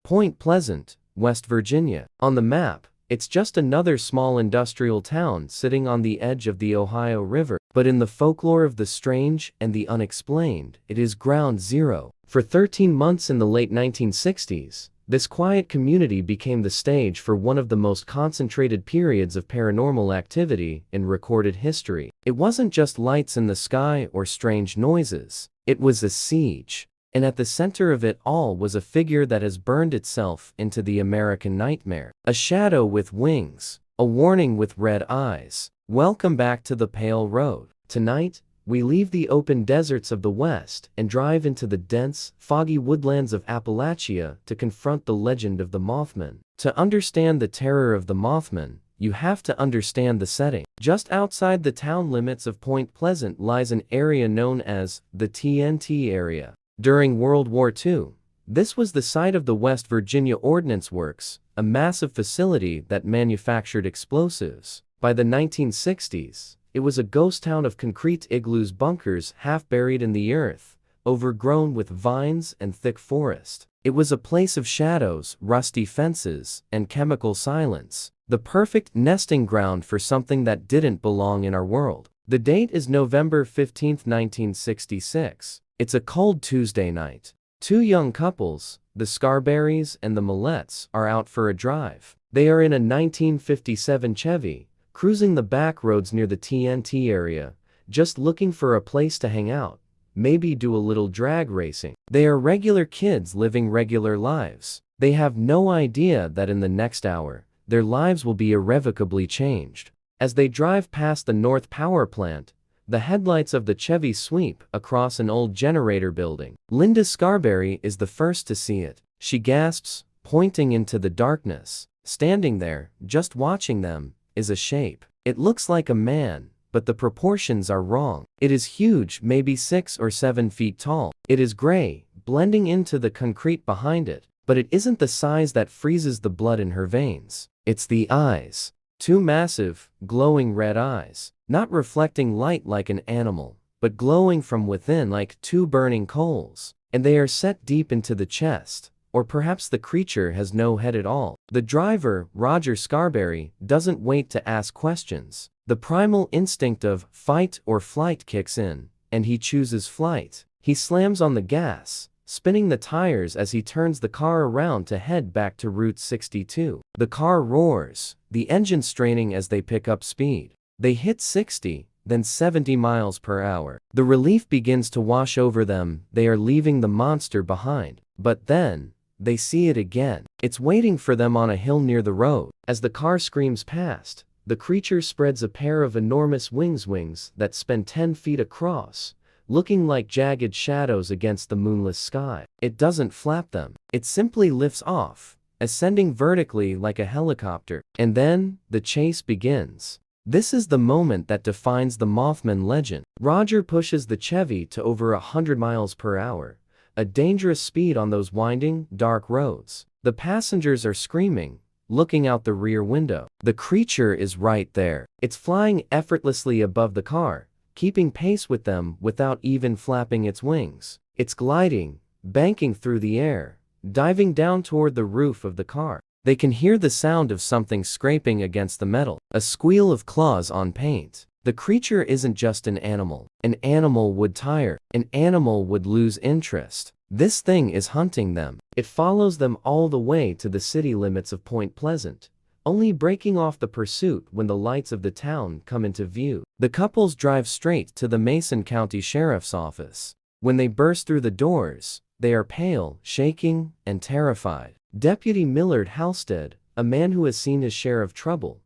Point Pleasant, West Virginia. On the map, it's just another small industrial town sitting on the edge of the Ohio River, but in the folklore of the strange and the unexplained, it is ground zero. For 13 months in the late 1960s, this quiet community became the stage for one of the most concentrated periods of paranormal activity in recorded history. It wasn't just lights in the sky or strange noises, it was a siege. And at the center of it all was a figure that has burned itself into the American nightmare. A shadow with wings, a warning with red eyes. Welcome back to the Pale Road. Tonight, we leave the open deserts of the West and drive into the dense, foggy woodlands of Appalachia to confront the legend of the Mothman. To understand the terror of the Mothman, you have to understand the setting. Just outside the town limits of Point Pleasant lies an area known as the TNT Area. During World War II, this was the site of the West Virginia Ordnance Works, a massive facility that manufactured explosives. By the 1960s, it was a ghost town of concrete igloos, bunkers half buried in the earth, overgrown with vines and thick forest. It was a place of shadows, rusty fences, and chemical silence, the perfect nesting ground for something that didn't belong in our world. The date is November 15, 1966. It's a cold Tuesday night. Two young couples, the Scarberrys and the Millettes, are out for a drive. They are in a 1957 Chevy, cruising the back roads near the TNT area, just looking for a place to hang out, maybe do a little drag racing. They are regular kids living regular lives. They have no idea that in the next hour, their lives will be irrevocably changed. As they drive past the North Power Plant, the headlights of the Chevy sweep across an old generator building. Linda Scarberry is the first to see it. She gasps, pointing into the darkness. Standing there, just watching them, is a shape. It looks like a man, but the proportions are wrong. It is huge, maybe 6 or 7 feet tall. It is gray, blending into the concrete behind it, but it isn't the size that freezes the blood in her veins. It's the eyes. Two massive, glowing red eyes, not reflecting light like an animal, but glowing from within like two burning coals. And they are set deep into the chest, or perhaps the creature has no head at all. The driver, Roger Scarberry, doesn't wait to ask questions. The primal instinct of fight or flight kicks in, and he chooses flight. He slams on the gas, spinning the tires as he turns the car around to head back to Route 62. The car roars, the engine straining as they pick up speed. They hit 60, then 70 miles per hour. The relief begins to wash over them. They are leaving the monster behind. But then, they see it again. It's waiting for them on a hill near the road. As the car screams past, the creature spreads a pair of enormous wings that span 10 feet across, looking like jagged shadows against the moonless sky. It doesn't flap them. It simply lifts off, ascending vertically like a helicopter. And then, the chase begins. This is the moment that defines the Mothman legend. Roger pushes the Chevy to over 100 miles per hour, a dangerous speed on those winding, dark roads. The passengers are screaming, looking out the rear window. The creature is right there. It's flying effortlessly above the car, keeping pace with them without even flapping its wings. It's gliding, banking through the air, diving down toward the roof of the car. They can hear the sound of something scraping against the metal, a squeal of claws on paint. The creature isn't just an animal. An animal would tire. An animal would lose interest. This thing is hunting them. It follows them all the way to the city limits of Point Pleasant, only breaking off the pursuit when the lights of the town come into view. The couples drive straight to the Mason County Sheriff's Office. When they burst through the doors, they are pale, shaking, and terrified. Deputy Millard Halstead, a man who has seen his share of trouble,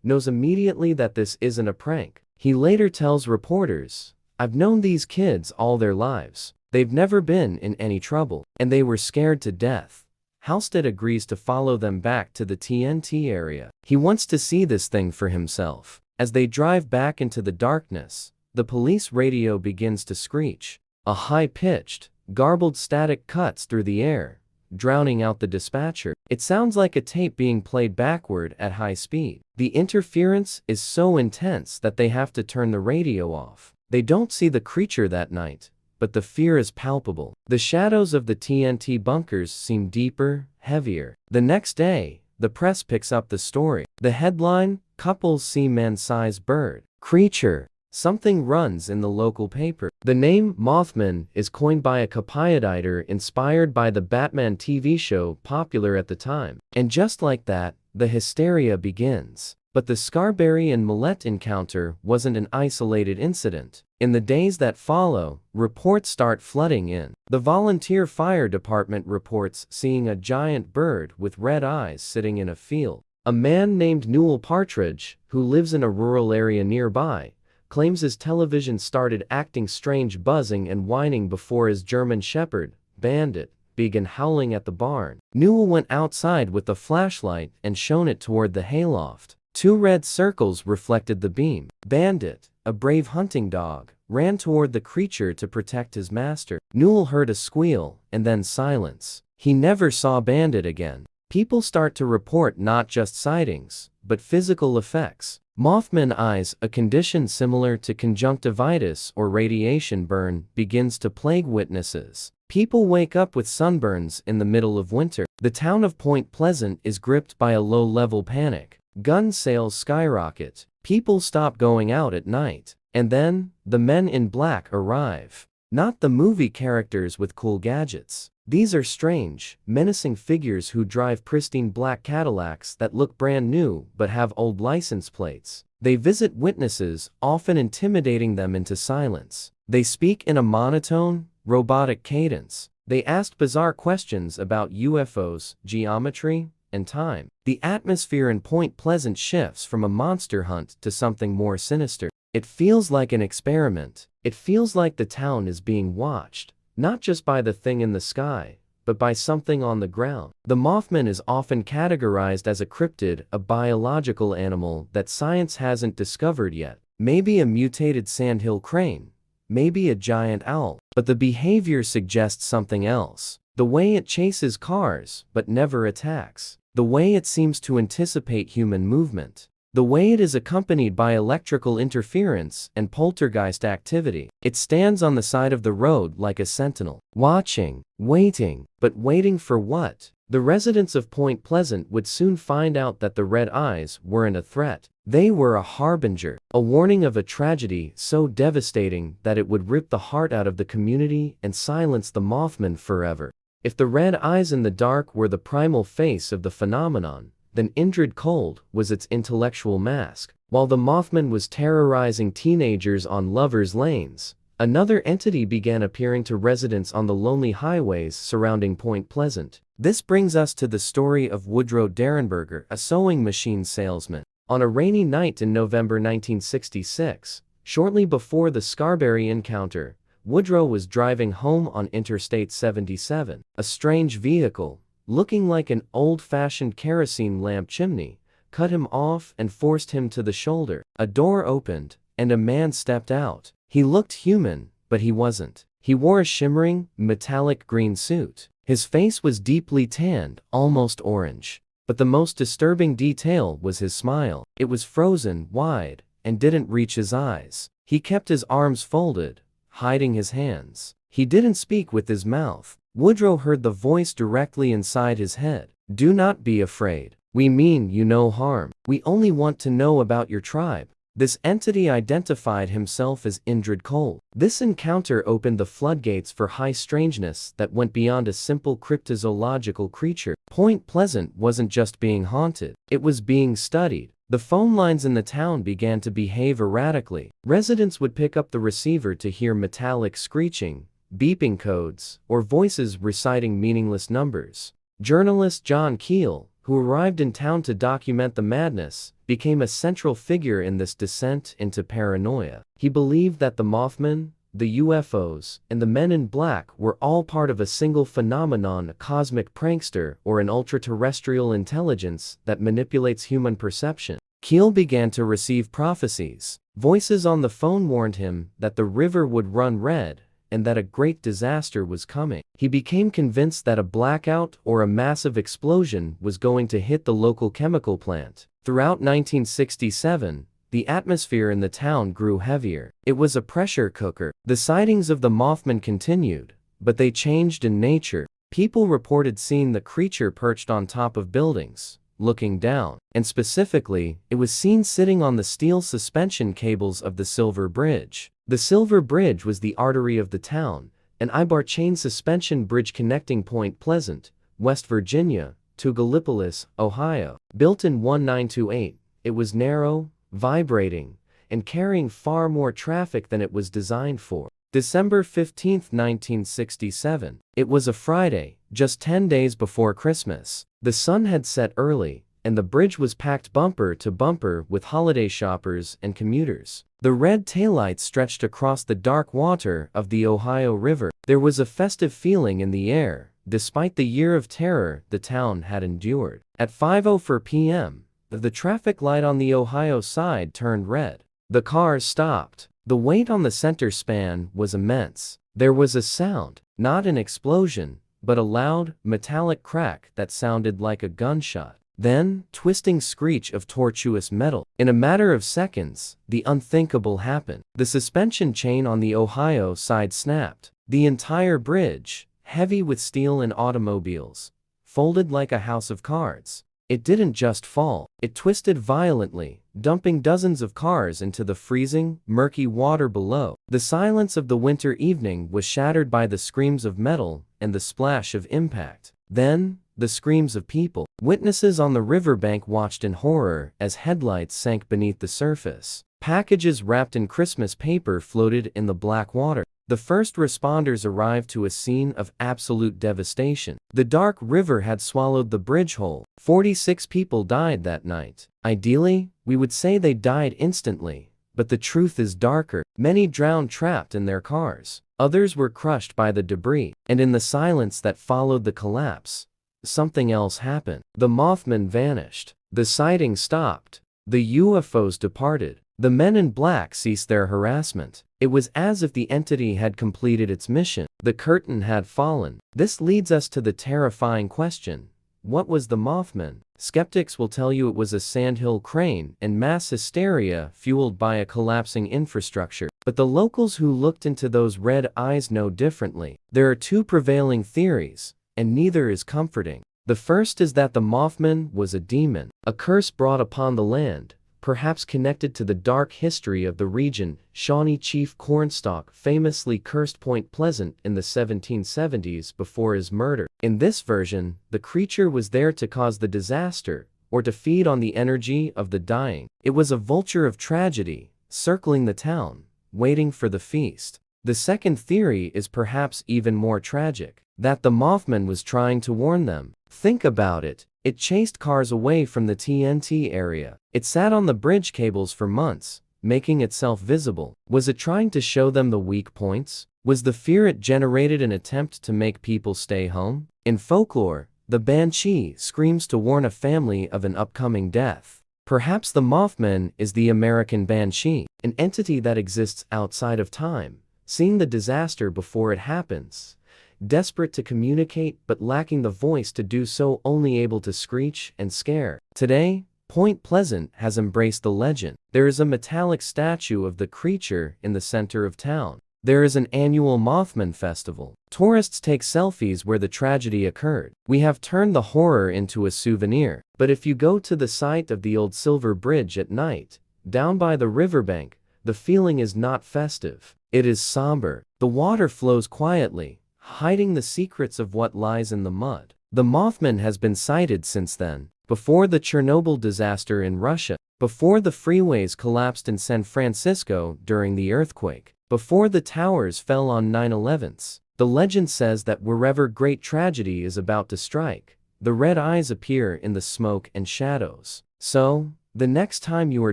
knows immediately that this isn't a prank. He later tells reporters, "I've known these kids all their lives. They've never been in any trouble, and they were scared to death." Halstead agrees to follow them back to the TNT area. He wants to see this thing for himself. As they drive back into the darkness, the police radio begins to screech. A high-pitched, garbled static cuts through the air, drowning out the dispatcher. It sounds like a tape being played backward at high speed. The interference is so intense that they have to turn the radio off. They don't see the creature that night, but the fear is palpable. The shadows of the TNT bunkers seem deeper heavier. The next day, the press picks up the story. The headline, "Couples See Man-Sized Bird. Creature." Something runs in the local paper. The name Mothman is coined by a copyeditor inspired by the Batman TV show popular at the time. And just like that, the hysteria begins. But the Scarberry and Millette encounter wasn't an isolated incident. In the days that follow, reports start flooding in. The volunteer fire department reports seeing a giant bird with red eyes sitting in a field. A man named Newell Partridge, who lives in a rural area nearby, claims his television started acting strange, buzzing and whining before his German Shepherd, Bandit, began howling at the barn. Newell went outside with a flashlight and shone it toward the hayloft. 2 red circles reflected the beam. Bandit, a brave hunting dog, ran toward the creature to protect his master. Newell heard a squeal and then silence. He never saw Bandit again. People start to report not just sightings, but physical effects. Mothman eyes, a condition similar to conjunctivitis or radiation burn, begins to plague witnesses. People wake up with sunburns in the middle of winter. The town of Point Pleasant is gripped by a low-level panic. Gun sales skyrocket. People stop going out at night. And then, the men in black arrive. Not the movie characters with cool gadgets. These are strange, menacing figures who drive pristine black Cadillacs that look brand new but have old license plates. They visit witnesses, often intimidating them into silence. They speak in a monotone, robotic cadence. They ask bizarre questions about UFOs, geometry, and time. The atmosphere in Point Pleasant shifts from a monster hunt to something more sinister. It feels like an experiment. It feels like the town is being watched, not just by the thing in the sky, but by something on the ground. The Mothman is often categorized as a cryptid, a biological animal that science hasn't discovered yet. Maybe a mutated sandhill crane, maybe a giant owl. But the behavior suggests something else. The way it chases cars but never attacks. The way it seems to anticipate human movement. The way it is accompanied by electrical interference and poltergeist activity. It stands on the side of the road like a sentinel, watching, waiting, but waiting for what? The residents of Point Pleasant would soon find out that the red eyes weren't a threat. They were a harbinger, a warning of a tragedy so devastating that it would rip the heart out of the community and silence the Mothman forever. If the red eyes in the dark were the primal face of the phenomenon, then Indrid Cold was its intellectual mask. While the Mothman was terrorizing teenagers on lovers' lanes, another entity began appearing to residents on the lonely highways surrounding Point Pleasant. This brings us to the story of Woodrow Derenberger, a sewing machine salesman. On a rainy night in November 1966, shortly before the Scarberry encounter, Woodrow was driving home on Interstate 77. A strange vehicle, looking like an old-fashioned kerosene lamp chimney, cut him off and forced him to the shoulder. A door opened, and a man stepped out. He looked human, but he wasn't. He wore a shimmering, metallic green suit. His face was deeply tanned, almost orange. But the most disturbing detail was his smile. It was frozen, wide, and didn't reach his eyes. He kept his arms folded, hiding his hands. He didn't speak with his mouth. Woodrow heard the voice directly inside his head. "Do not be afraid. We mean you no harm. We only want to know about your tribe." This entity identified himself as Indrid Cold. This encounter opened the floodgates for high strangeness that went beyond a simple cryptozoological creature. Point Pleasant wasn't just being haunted, it was being studied. The phone lines in the town began to behave erratically. Residents would pick up the receiver to hear metallic screeching, beeping codes, or voices reciting meaningless numbers. Journalist John Keel, who arrived in town to document the madness, became a central figure in this descent into paranoia. He believed that the Mothman, the UFOs, and the men in black were all part of a single phenomenon, a cosmic prankster or an ultra-terrestrial intelligence that manipulates human perception. Keel began to receive prophecies. Voices on the phone warned him that the river would run red, and that a great disaster was coming. He became convinced that a blackout or a massive explosion was going to hit the local chemical plant. Throughout 1967, the atmosphere in the town grew heavier. It was a pressure cooker. The sightings of the Mothman continued, but they changed in nature. People reported seeing the creature perched on top of buildings, looking down, and specifically, it was seen sitting on the steel suspension cables of the Silver Bridge. The Silver Bridge was the artery of the town, an I-bar chain suspension bridge connecting Point Pleasant, West Virginia, to Gallipolis, Ohio. Built in 1928, it was narrow, vibrating, and carrying far more traffic than it was designed for. December 15, 1967. It was a Friday, just 10 days before Christmas. The sun had set early, and the bridge was packed bumper to bumper with holiday shoppers and commuters. The red taillights stretched across the dark water of the Ohio River. There was a festive feeling in the air, despite the year of terror the town had endured. At 5:04 p.m., the traffic light on the Ohio side turned red. The cars stopped. The weight on the center span was immense. There was a sound, not an explosion, but a loud, metallic crack that sounded like a gunshot. Then, twisting screech of tortuous metal. In a matter of seconds, the unthinkable happened. The suspension chain on the Ohio side snapped. The entire bridge, heavy with steel and automobiles, folded like a house of cards. It didn't just fall, it twisted violently, dumping dozens of cars into the freezing, murky water below. The silence of the winter evening was shattered by the screams of metal and the splash of impact. Then, the screams of people. Witnesses on the riverbank watched in horror as headlights sank beneath the surface. Packages wrapped in Christmas paper floated in the black water. The first responders arrived to a scene of absolute devastation. The dark river had swallowed the bridge whole. 46 people died that night. Ideally, we would say they died instantly, but the truth is darker. Many drowned trapped in their cars. Others were crushed by the debris. And in the silence that followed the collapse, something else happened. The Mothman vanished. The sighting stopped. The UFOs departed. The men in black ceased their harassment. It was as if the entity had completed its mission. The curtain had fallen. This leads us to the terrifying question: what was the Mothman? Skeptics will tell you it was a sandhill crane and mass hysteria fueled by a collapsing infrastructure. But the locals who looked into those red eyes know differently. There are two prevailing theories, and neither is comforting. The first is that the Mothman was a demon, a curse brought upon the land, perhaps connected to the dark history of the region. Shawnee Chief Cornstalk famously cursed Point Pleasant in the 1770s before his murder. In this version, the creature was there to cause the disaster, or to feed on the energy of the dying. It was a vulture of tragedy, circling the town, waiting for the feast. The second theory is perhaps even more tragic, that the Mothman was trying to warn them. Think about it. It chased cars away from the TNT area. It sat on the bridge cables for months, making itself visible. Was it trying to show them the weak points? Was the fear it generated an attempt to make people stay home? In folklore, the banshee screams to warn a family of an upcoming death. Perhaps the Mothman is the American banshee, an entity that exists outside of time, seeing the disaster before it happens, desperate to communicate but lacking the voice to do so, only able to screech and scare. Today, Point Pleasant has embraced the legend. There is a metallic statue of the creature in the center of town. There is an annual Mothman festival. Tourists take selfies where the tragedy occurred. We have turned the horror into a souvenir. But if you go to the site of the old Silver Bridge at night, down by the riverbank, the feeling is not festive. It is somber. The water flows quietly, hiding the secrets of what lies in the mud. The Mothman has been sighted since then. Before the Chernobyl disaster in Russia, before the freeways collapsed in San Francisco during the earthquake, before the towers fell on 9/11s, the legend says that wherever great tragedy is about to strike, the red eyes appear in the smoke and shadows. So, the next time you are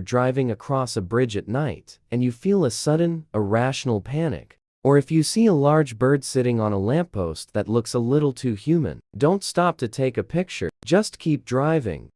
driving across a bridge at night and you feel a sudden, irrational panic, or if you see a large bird sitting on a lamppost that looks a little too human, don't stop to take a picture. Just keep driving.